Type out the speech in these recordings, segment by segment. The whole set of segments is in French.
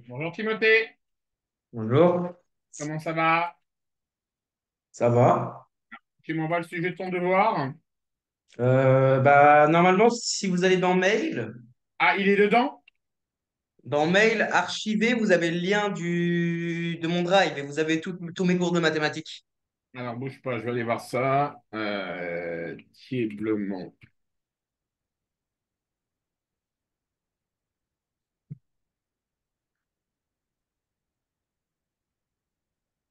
Bonjour Timothée, Bonjour, comment ça va? ça va? Tu m'envoies le sujet de ton devoir? Normalement, si vous allez Ah, il est dedans? dans mail archivé, vous avez le lien de mon drive et vous avez tous mes cours de mathématiques. Alors bouge pas, je vais aller voir ça. Thiéblement.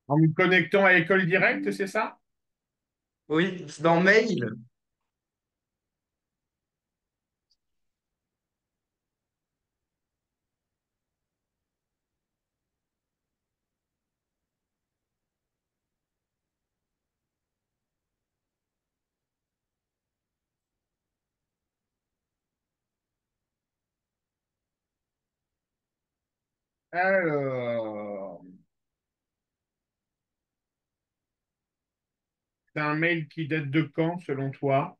En me connectant à l'école directe, c'est ça? Oui, dans mail. Alors, c'est un mail qui date de quand, selon toi?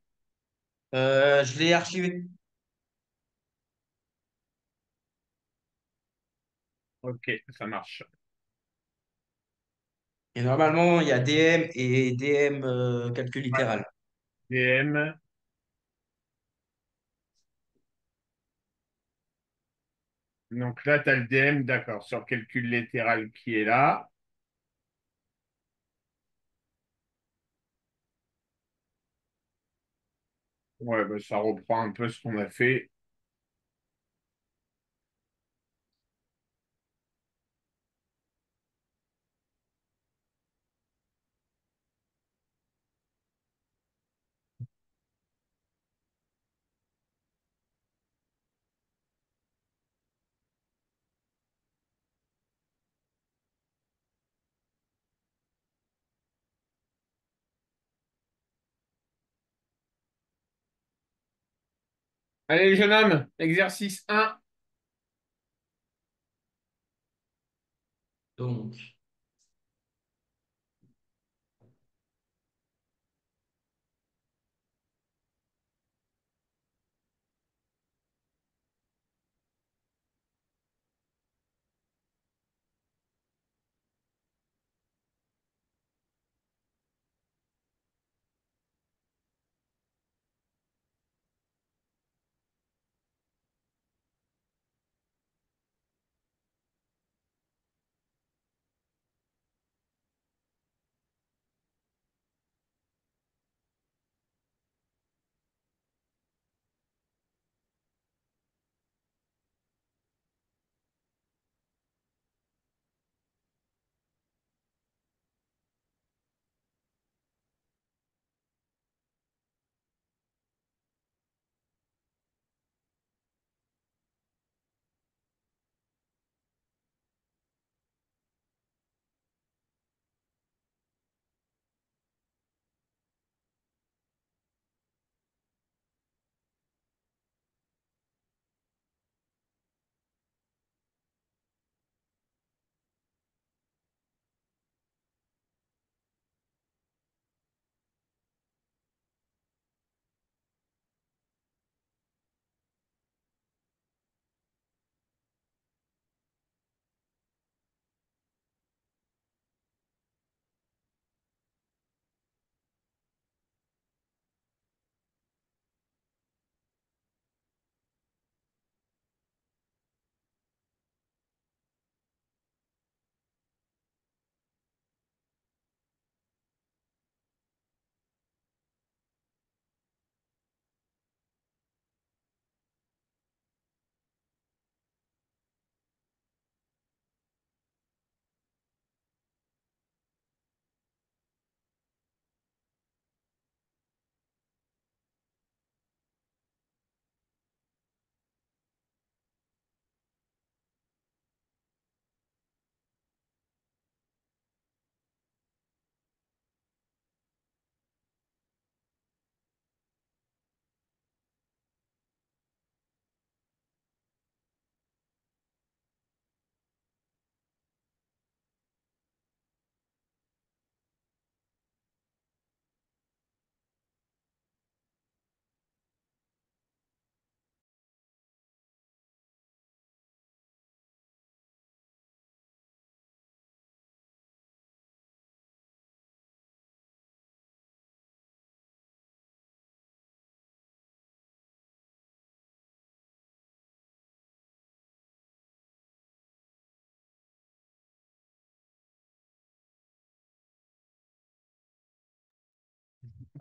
Je l'ai archivé. Ok, ça marche. Et normalement, il y a DM et DM calcul littéral. DM. Donc là, tu as le DM, d'accord, sur calcul littéral qui est là. Ouais, bah, ça reprend un peu ce qu'on a fait. Allez, jeune homme, exercice 1. Donc,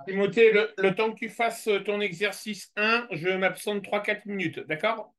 Timothée, le temps que tu fasses ton exercice 1, je m'absente 3 4 minutes, d'accord?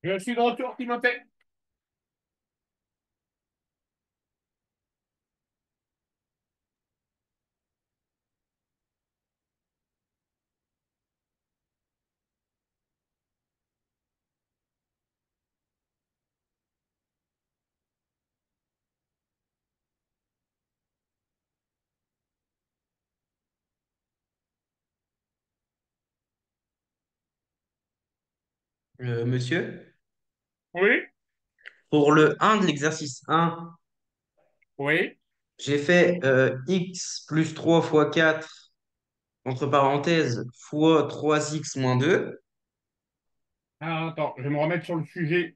Je suis de retour, Timothée. Monsieur, Oui, pour le 1 de l'exercice 1, oui. j'ai fait x plus 3 fois 4 entre parenthèses, fois 3x moins 2. Ah, attends, je vais me remettre sur le sujet.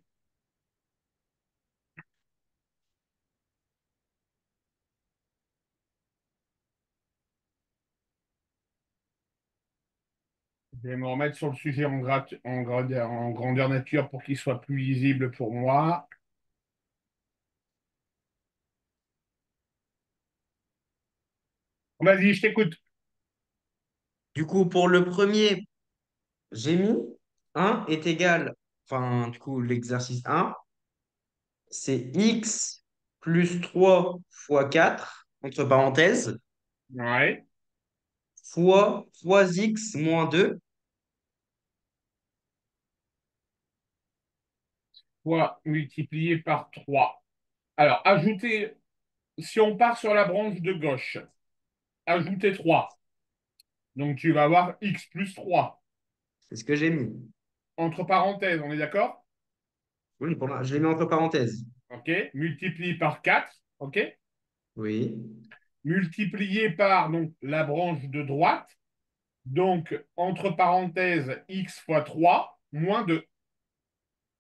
Je vais me remettre sur le sujet en grandeur nature pour qu'il soit plus lisible pour moi. Vas-y, je t'écoute. Du coup, pour le premier, j'ai mis 1 est égal, enfin, du coup, l'exercice 1, c'est x plus 3 fois 4 entre parenthèses, Ouais. fois 3x moins 2. Fois multiplié par 3. Alors, ajouter, si on part sur la branche de gauche, ajouter 3. Donc, tu vas avoir x plus 3. C'est ce que j'ai mis. Entre parenthèses, on est d'accord? Oui, je l'ai mis entre parenthèses. OK. Multiplié par 4. OK. Oui. Multiplié par donc, la branche de droite. Donc, entre parenthèses, x fois 3 moins 2.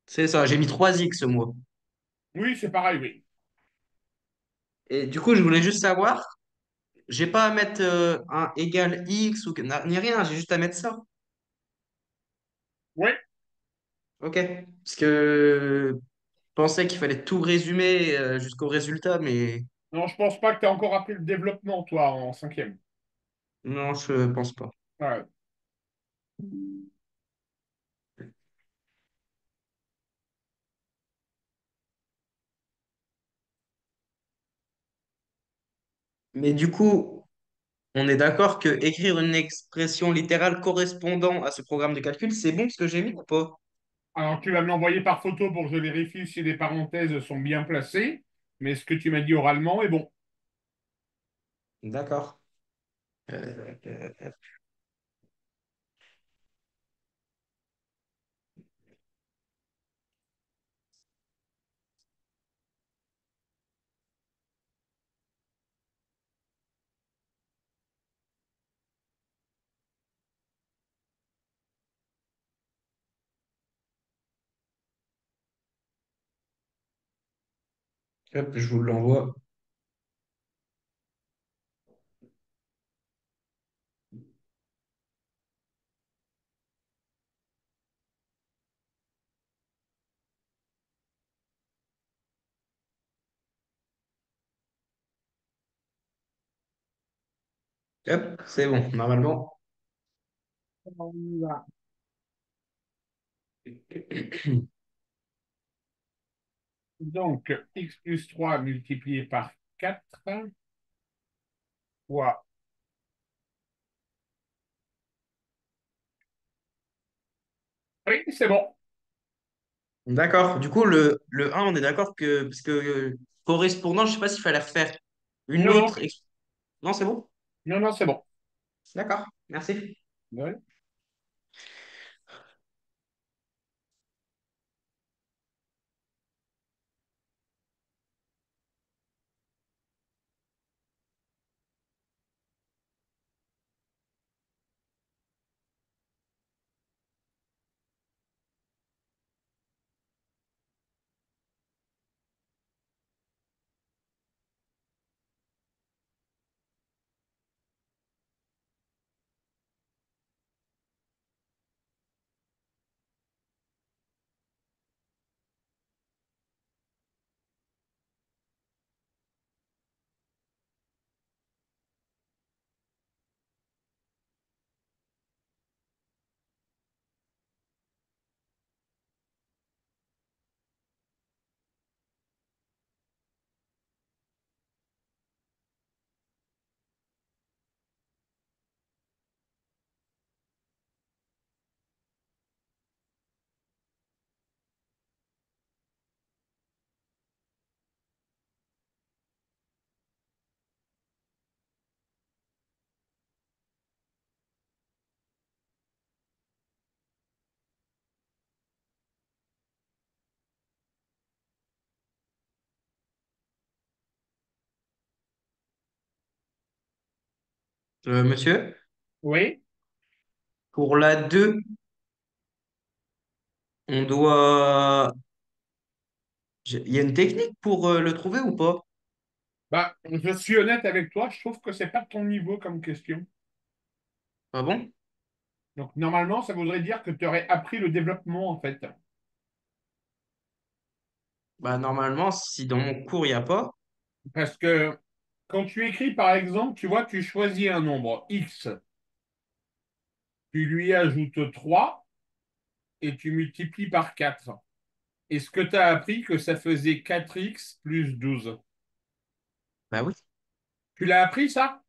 C'est ça, j'ai mis 3x moi. Oui, c'est pareil, oui. Et du coup, je voulais juste savoir, j'ai pas à mettre un égal x ou ni rien, j'ai juste à mettre ça. Oui. Ok. Parce que je pensais qu'il fallait tout résumer jusqu'au résultat, mais Non, je pense pas que tu as encore appris le développement, toi, en cinquième. non, je pense pas. Ouais. Mais du coup, on est d'accord que écrire une expression littérale correspondant à ce programme de calcul, c'est bon ce que j'ai mis ou pas? Alors, tu vas me l'envoyer par photo pour que je vérifie si les parenthèses sont bien placées. Mais ce que tu m'as dit oralement est bon. D'accord. Euh, euh, hop, je vous l'envoie. Hop, c'est bon, normalement. On y va. Donc, x plus 3 multiplié par 4 fois. Oui, c'est bon. D'accord. Du coup, le un on est d'accord que, parce que correspondant, je sais pas s'il fallait refaire une Non, non, autre. Non, c'est bon? non, non, c'est bon. D'accord, merci. Ouais. Monsieur, Oui. pour la 2, on doit... Il y a une technique pour le trouver ou pas? Bah, je suis honnête avec toi, je trouve que c'est pas ton niveau comme question. Ah bon? Donc, normalement, ça voudrait dire que tu aurais appris le développement, en fait. Bah normalement, si dans mon cours, il n'y a pas, Parce que quand tu écris, par exemple, tu vois, tu choisis un nombre X, tu lui ajoutes 3 et tu multiplies par 4. Est-ce que tu as appris que ça faisait 4x plus 12? bah oui. Tu l'as appris, ça?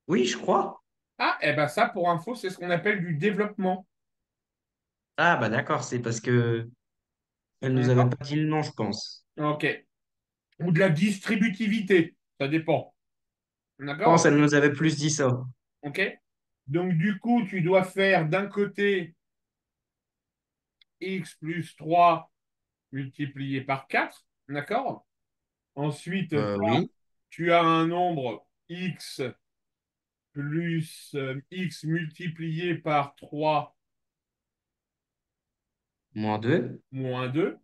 Oui, je crois. Ah, eh ben ça, pour info, c'est ce qu'on appelle du développement. Ah bah d'accord, c'est parce que elle nous avait D'accord? pas dit le nom, je pense. Ok. Ou de la distributivité, ça dépend. Je pense D'accord? qu'elle nous avait plus dit ça. Ok? Donc, du coup, tu dois faire d'un côté x plus 3 multiplié par 4. D'accord? Ensuite, Oui, tu as un nombre x plus x multiplié par 3 -2. moins 2.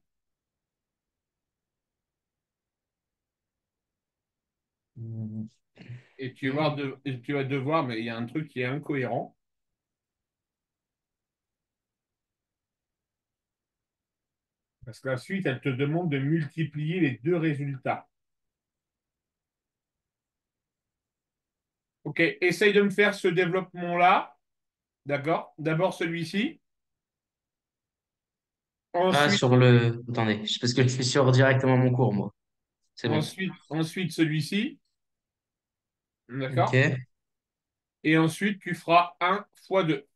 Et et tu vas devoir, mais il y a un truc qui est incohérent, parce que la suite, elle te demande de multiplier les deux résultats. Ok, essaye de me faire ce développement-là, d'accord? D'abord celui-ci, Ah, ensuite, sur le... Attendez, parce que je suis sur directement mon cours, moi. C'est bon. ensuite celui-ci, d'accord? Ok. Et ensuite, tu feras un fois 2.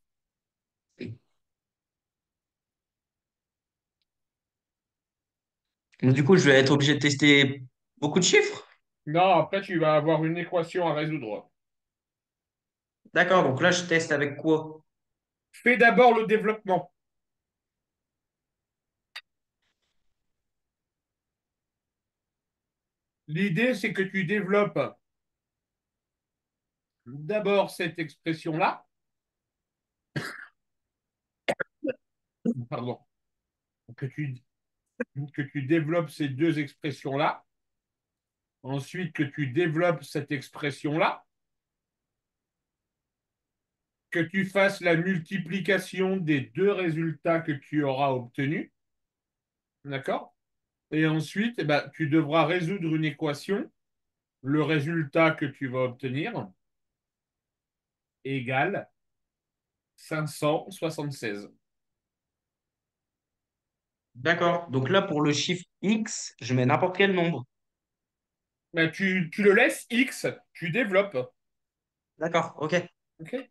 Donc, du coup, je vais être obligé de tester beaucoup de chiffres. Non, après, tu vas avoir une équation à résoudre. D'accord, donc là, je teste avec quoi? Fais d'abord le développement. L'idée, c'est que tu développes d'abord cette expression-là, pardon, que tu, que tu développes ces deux expressions-là, ensuite que tu développes cette expression-là, que tu fasses la multiplication des deux résultats que tu auras obtenus, d'accord? Et ensuite, eh ben, tu devras résoudre une équation. Le résultat que tu vas obtenir égale 576. D'accord. Donc là, pour le chiffre X, je mets n'importe quel nombre. Ben, tu le laisses X, tu développes. D'accord, ok. Ok.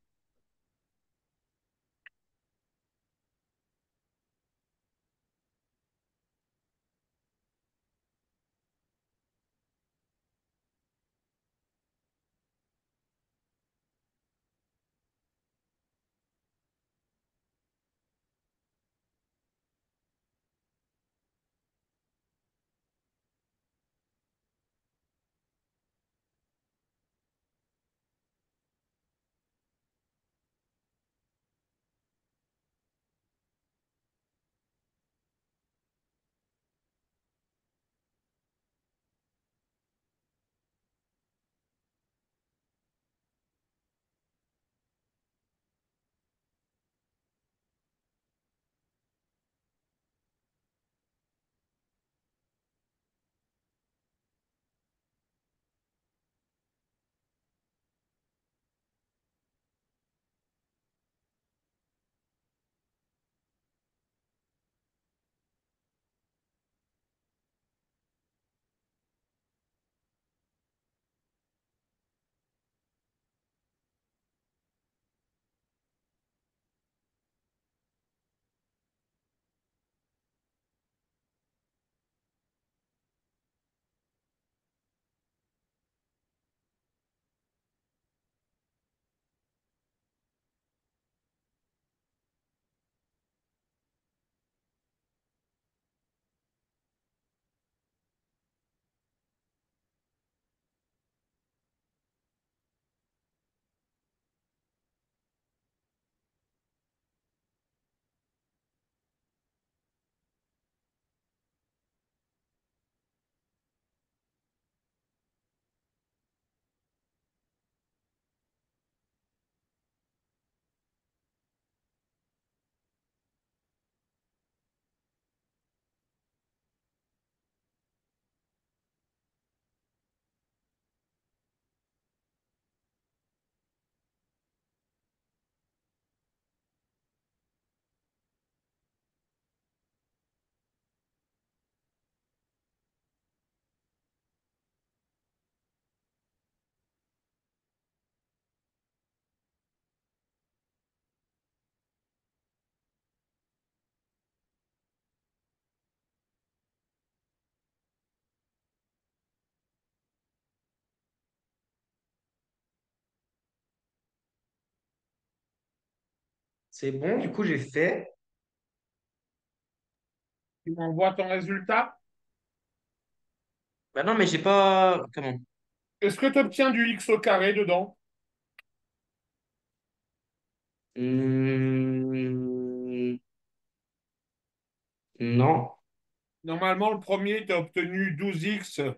C'est bon, du coup, j'ai fait. Tu m'envoies ton résultat. Bah non, mais j'ai pas. Comment? Est-ce que tu obtiens du x au carré dedans? Hmm, non. Normalement, le premier, tu as obtenu 12x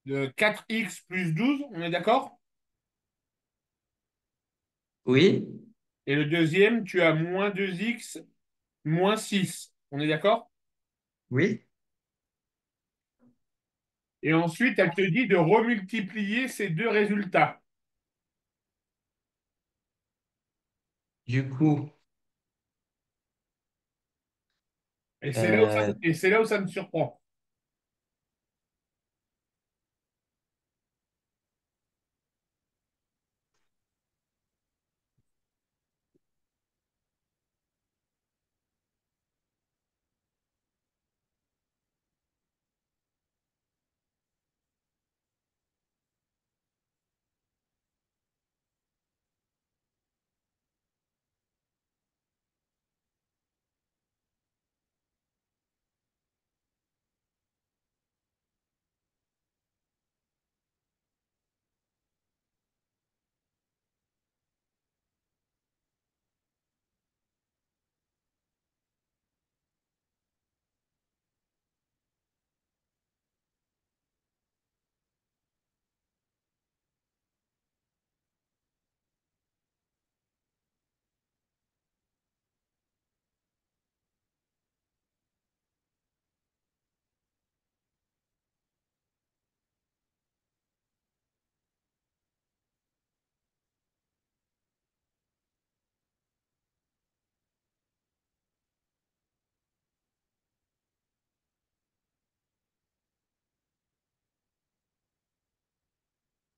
de 4x plus 12, on est d'accord? Oui? Et le deuxième, tu as moins 2x moins 6, on est d'accord? Oui? Et ensuite, elle te dit de remultiplier ces deux résultats. Du coup, euh, Et c'est là où ça me surprend.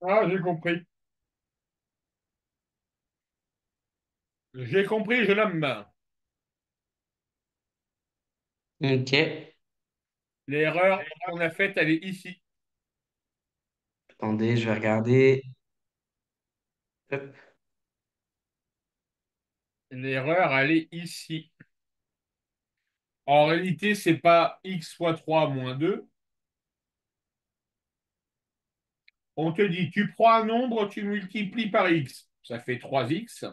Ah, j'ai compris. J'ai compris, jeune homme. ok. L'erreur qu'on a faite, elle est ici. Attendez, je vais regarder. Hop. L'erreur, elle est ici. En réalité, c'est pas x fois 3 moins 2. On te dit, tu prends un nombre, tu multiplies par x. Ça fait 3x.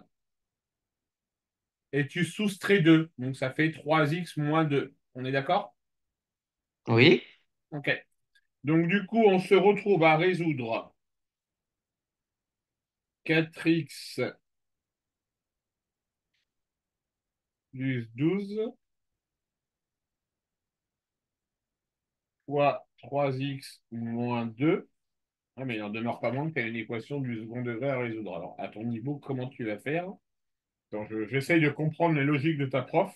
Et tu soustrais 2. Donc, ça fait 3x moins 2. On est d'accord? Oui? OK. Donc, du coup, on se retrouve à résoudre 4x plus 12 fois 3x moins 2. Ah, mais il n'en demeure pas moins que tu as une équation du second degré à résoudre. Alors, à ton niveau, comment tu vas faire? Attends, j'essaye de comprendre les logiques de ta prof.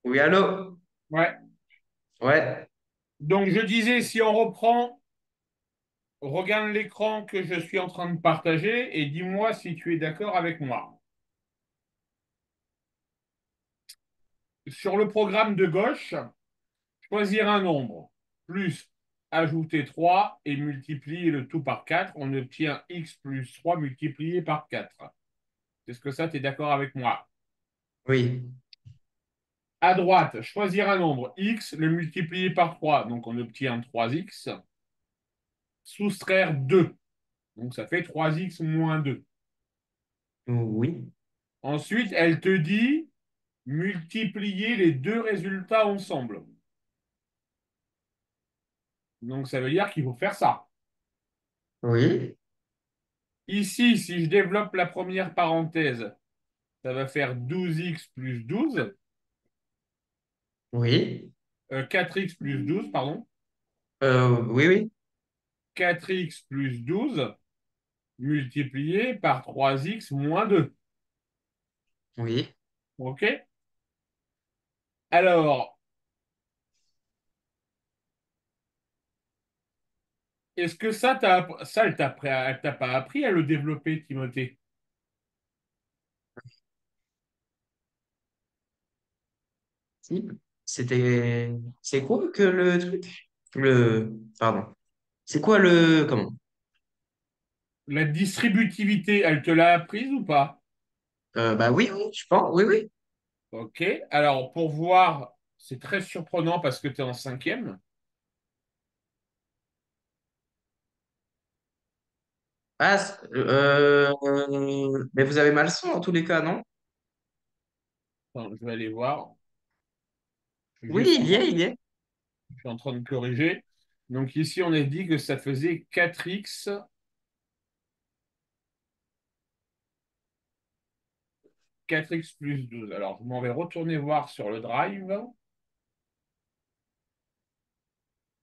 Oui, allô? Ouais. Ouais, Donc, je disais, si on reprend, regarde l'écran que je suis en train de partager et dis-moi si tu es d'accord avec moi. Sur le programme de gauche, choisir un nombre, plus ajouter 3 et multiplier le tout par 4, on obtient x plus 3 multiplié par 4. Est-ce que ça, tu es d'accord avec moi? oui, À droite, choisir un nombre x, le multiplier par 3, donc on obtient 3x, soustraire 2, donc ça fait 3x moins 2. oui, Ensuite, elle te dit multiplier les deux résultats ensemble. Donc ça veut dire qu'il faut faire ça. oui, Ici, si je développe la première parenthèse, ça va faire 12x plus 12, oui, 4x plus 12, pardon, oui, oui, 4x plus 12 multiplié par 3x moins 2. oui. OK? Alors, est-ce que ça elle t'a pas appris à le développer, Timothée? Si. C'est quoi que le truc? Pardon. C'est quoi comment? La distributivité, elle te l'a apprise ou pas? Bah oui, oui, je pense, oui, oui. OK. Alors, pour voir, c'est très surprenant parce que tu es en cinquième. Ah, mais vous avez mal son dans tous les cas, non? Attends, je vais aller voir. Oui, Juste, il y est. je suis en train de corriger. Donc ici, on a dit que ça faisait 4x, 4x plus 12. Alors, je m'en vais retourner voir sur le drive.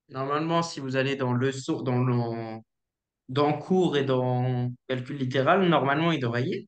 Normalement, si vous allez dans dans cours et dans calcul littéral, normalement, il devrait y être.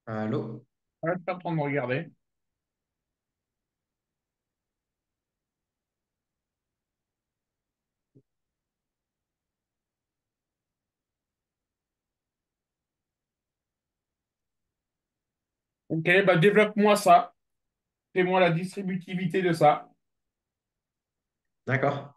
Allô? Ouais, je suis en train de regarder. OK, bah développe-moi ça. Fais-moi la distributivité de ça. D'accord.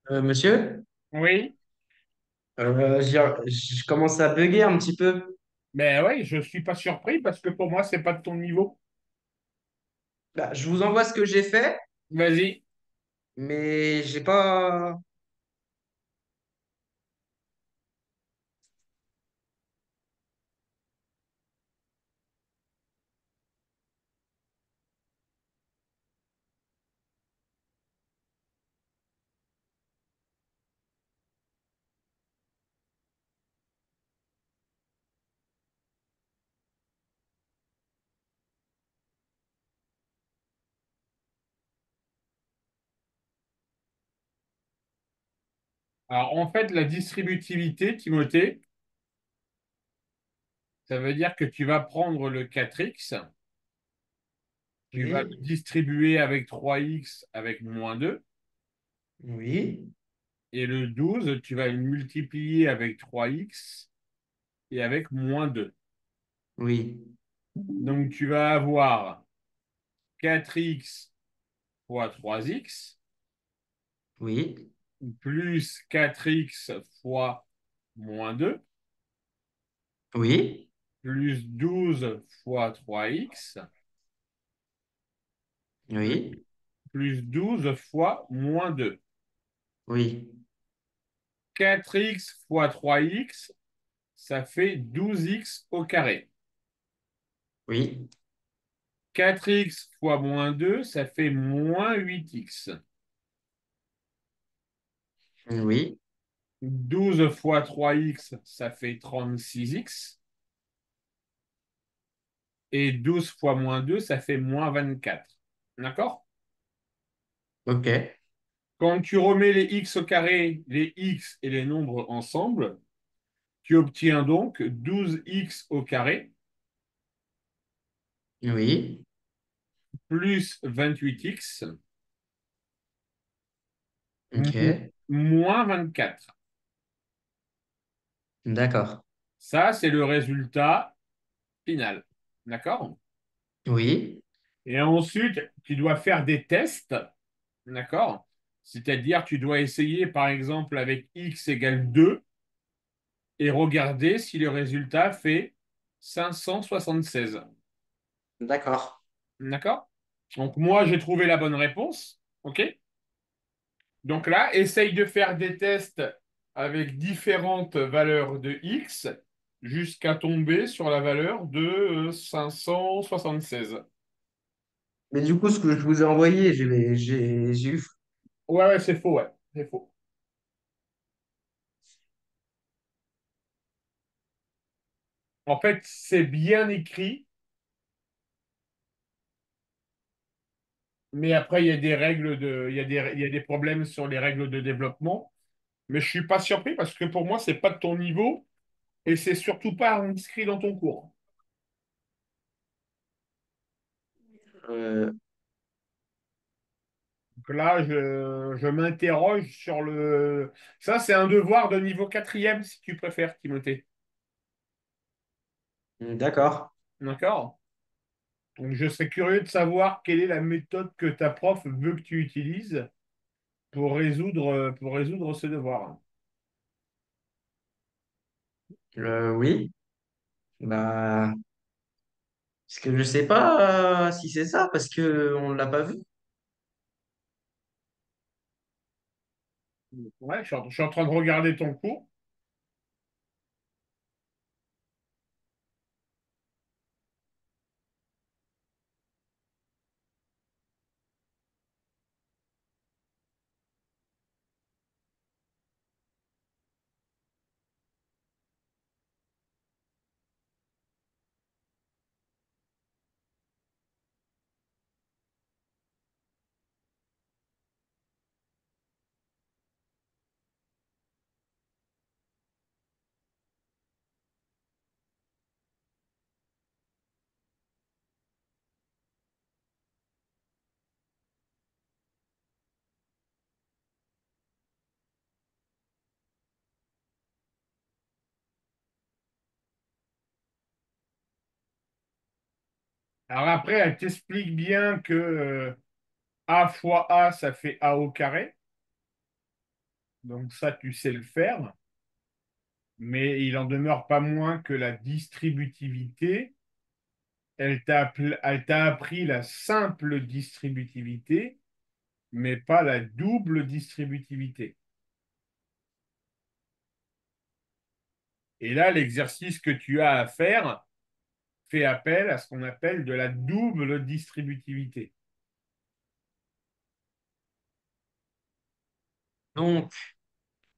Monsieur, Oui, je commence à bugger un petit peu. ben ouais, je suis pas surpris parce que pour moi, c'est pas de ton niveau. Bah, je vous envoie ce que j'ai fait, Vas-y. mais j'ai pas. Alors, en fait, la distributivité, Timothée, ça veut dire que tu vas prendre le 4x, tu vas le Oui, distribuer avec 3x avec -2, oui, et le 12, tu vas le multiplier avec 3x et avec -2. oui, Donc, tu vas avoir 4x fois 3x oui, plus 4x fois -2 oui, plus 12 fois 3x oui, plus 12 fois -2. oui, 4x fois 3x, ça fait 12x au carré. oui, 4x fois -2, ça fait -8x. oui, 12 fois 3x, ça fait 36x. Et 12 fois -2, ça fait -24. D'accord? ok, Quand tu remets les x au carré, les x et les nombres ensemble, tu obtiens donc 12x au carré oui, plus 28x ok, moins 24. d'accord, Ça, c'est le résultat final. D'accord? oui, Et ensuite, tu dois faire des tests. D'accord? C'est-à-dire, tu dois essayer, par exemple, avec x égale 2 et regarder si le résultat fait 576. d'accord. D'accord? Donc, moi, j'ai trouvé la bonne réponse. OK? Donc là, essaye de faire des tests avec différentes valeurs de x jusqu'à tomber sur la valeur de 576. Mais du coup, ce que je vous ai envoyé, j'ai eu. Ouais, ouais, c'est faux, ouais. C'est faux. En fait, c'est bien écrit, mais après, il y a des règles il y a des problèmes sur les règles de développement. Mais je suis pas surpris parce que pour moi, c'est pas de ton niveau et c'est surtout pas inscrit dans ton cours. euh, Donc là, je m'interroge sur le. Ça, c'est un devoir de niveau quatrième, si tu préfères, Timothée. d'accord. D'accord? Donc, je serais curieux de savoir quelle est la méthode que ta prof veut que tu utilises pour résoudre ce devoir. Oui, bah, parce que je sais pas si c'est ça, parce que on l'a pas vu. Ouais, je suis en train de regarder ton cours. Alors après, elle t'explique bien que A fois A, ça fait A au carré. Donc ça, tu sais le faire, mais il en demeure pas moins que la distributivité, elle t'a appris la simple distributivité, mais pas la double distributivité. Et là, l'exercice que tu as à faire fait appel à ce qu'on appelle de la double distributivité. Donc,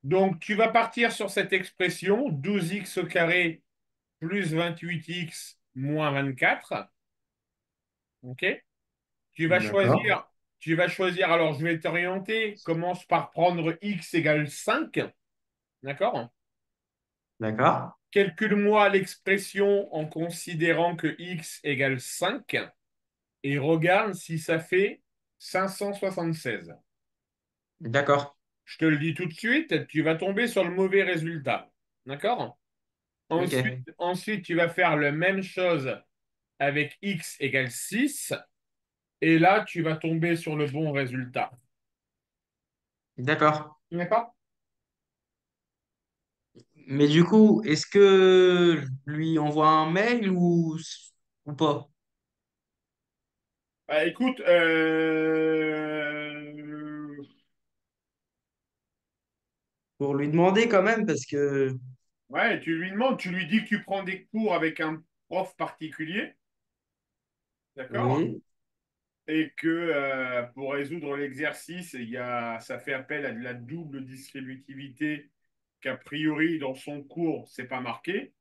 Donc, tu vas partir sur cette expression 12x au carré plus 28x moins 24. OK? Tu vas d'accord, choisir, tu vas choisir, alors je vais t'orienter, commence par prendre x égale 5. D'accord? d'accord, Calcule-moi l'expression en considérant que x égale 5 et regarde si ça fait 576. d'accord. Je te le dis tout de suite, tu vas tomber sur le mauvais résultat. D'accord? Ok, Ensuite, tu vas faire la même chose avec x égale 6 et là, tu vas tomber sur le bon résultat. d'accord. D'accord? Mais du coup, est-ce que je lui envoie un mail ou pas? Bah, écoute, Pour lui demander quand même, parce que ouais, tu lui demandes, tu lui dis que tu prends des cours avec un prof particulier, d'accord? oui, Et que pour résoudre l'exercice, ça fait appel à de la double distributivité qu'a priori dans son cours, c'est pas marqué.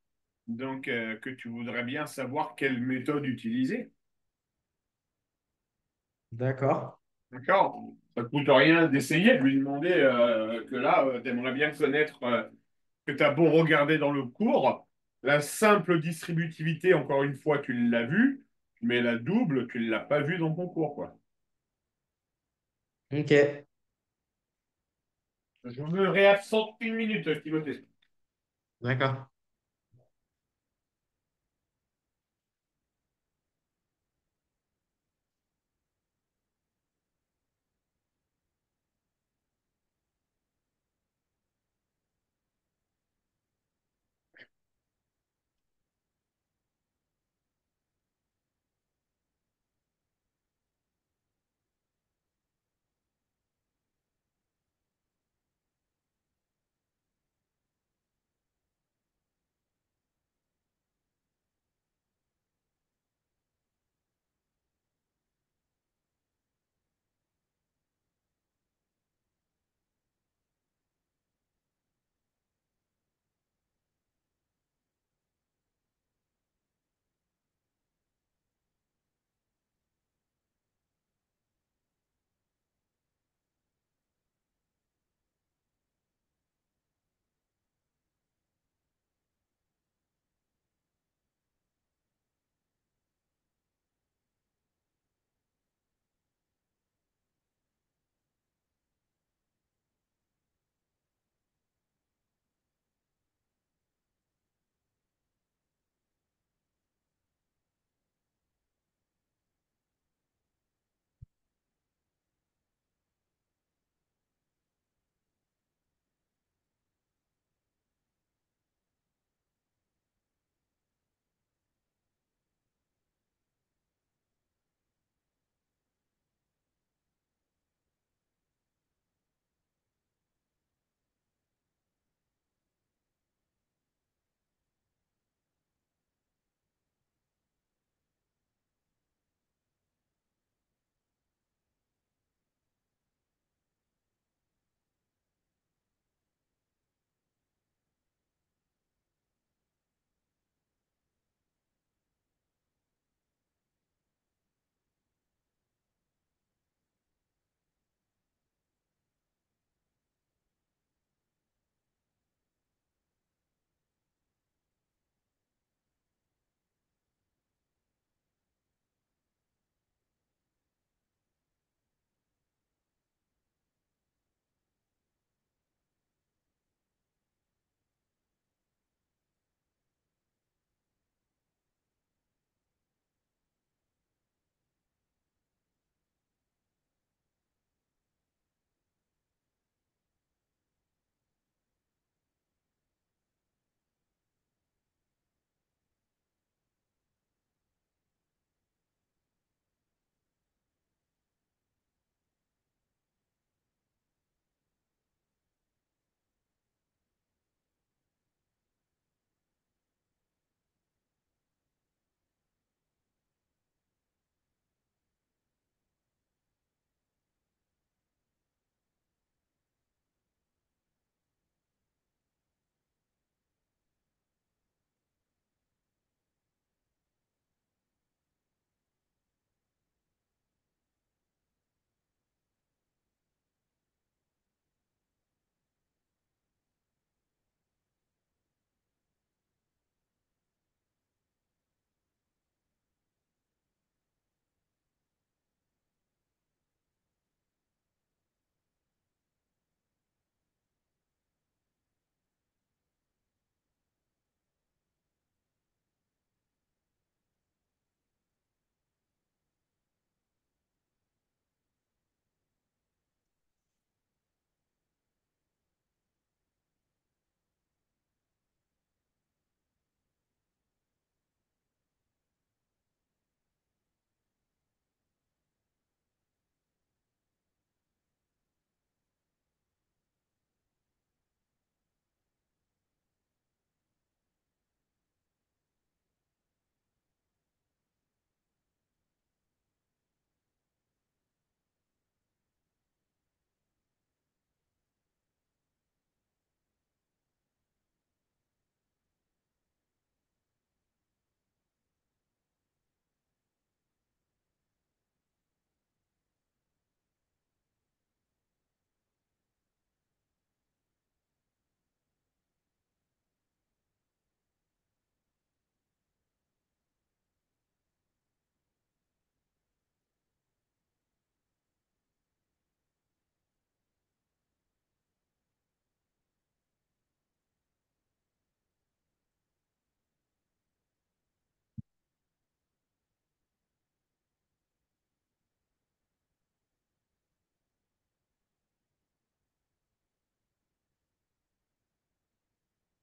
Donc, que tu voudrais bien savoir quelle méthode utiliser. d'accord. D'accord? Ça ne coûte rien d'essayer de lui demander que là, tu aimerais bien connaître, que tu as beau regarder dans le cours, la simple distributivité, encore une fois, tu l'as vue, mais la double, tu ne l'as pas vue dans ton cours, quoi. Ok, Je me réabsente une minute, Timothée. d'accord.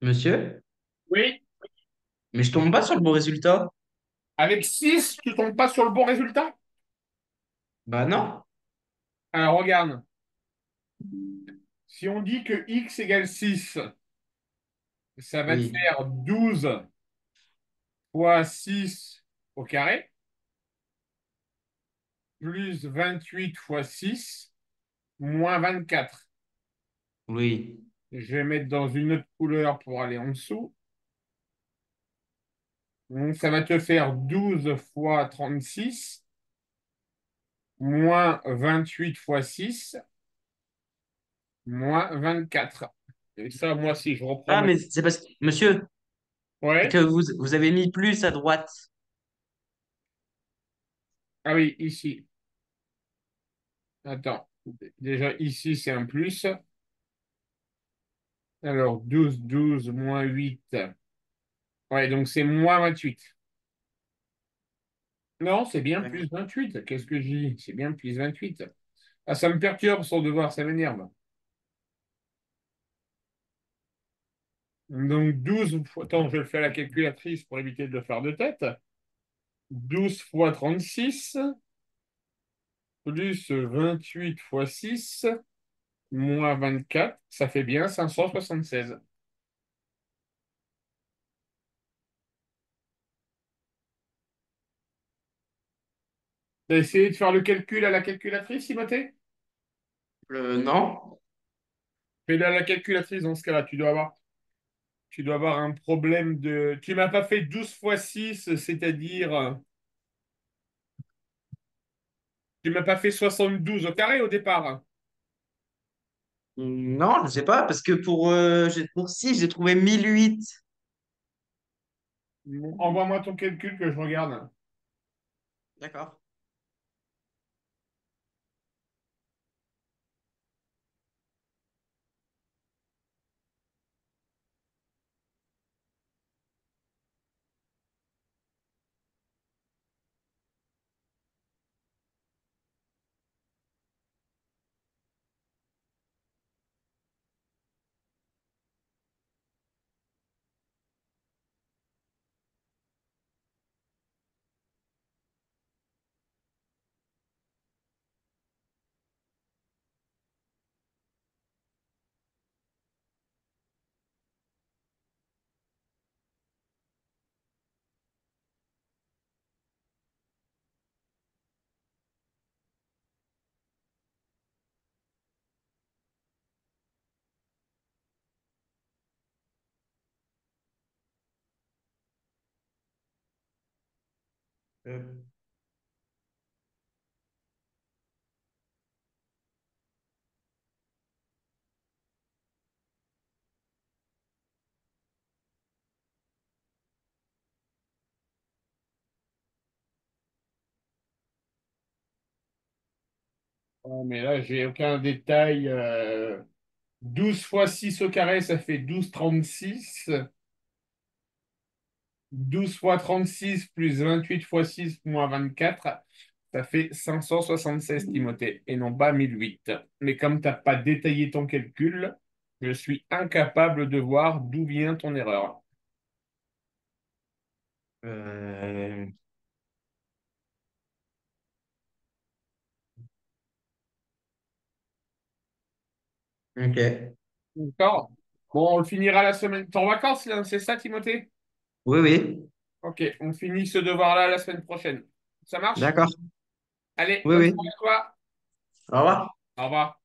Monsieur? Oui. Mais je tombe pas sur le bon résultat. Avec 6, tu tombes pas sur le bon résultat? Bah non. Alors regarde, si on dit que x égale 6, ça va te Oui, faire 12 fois 6 au carré, plus 28 fois 6, moins 24. oui, Je vais mettre dans une autre couleur pour aller en dessous. Donc, ça va te faire 12 fois 36, moins 28 fois 6, moins 24. Et ça, moi, si je reprends Ah, mes... mais c'est parce que, monsieur, c'est que Ouais. vous avez mis plus à droite. Ah oui, ici. Attends. Déjà, ici, c'est un plus. Alors, 12, 12, moins 8. Ouais, donc c'est moins 28. Non, c'est bien plus 28. Qu'est-ce que je dis? C'est bien plus 28. Ah, ça me perturbe son devoir, ça m'énerve. Donc 12 fois... Attends, je vais le faire à la calculatrice pour éviter de le faire de tête. 12 fois 36 plus 28 fois 6 moins 24, ça fait bien 576. T'as essayé de faire le calcul à la calculatrice, Timothée? Non. Fais-le à la calculatrice dans ce cas-là. Tu dois avoir un problème de... Tu m'as pas fait 12 fois 6, c'est-à-dire... Tu m'as pas fait 72 au carré au départ. Non, je sais pas, parce que pour 6, j'ai trouvé 1008. Envoie-moi ton calcul que je regarde. D'accord. Euh, Ouais, mais là, j'ai aucun détail. 12 fois 6 au carré, ça fait 12,36. 12 fois 36 plus 28 fois 6 moins 24, ça fait 576, Timothée, et non pas 1008. Mais comme tu n'as pas détaillé ton calcul, je suis incapable de voir d'où vient ton erreur. euh, ok. D'accord? Bon, on le finira la semaine. T'es en vacances, là, c'est ça, Timothée? Oui, oui. Ok, on finit ce devoir-là la semaine prochaine. Ça marche? D'accord. Allez, Oui, bonne oui. soirée à toi. Au revoir. Au revoir.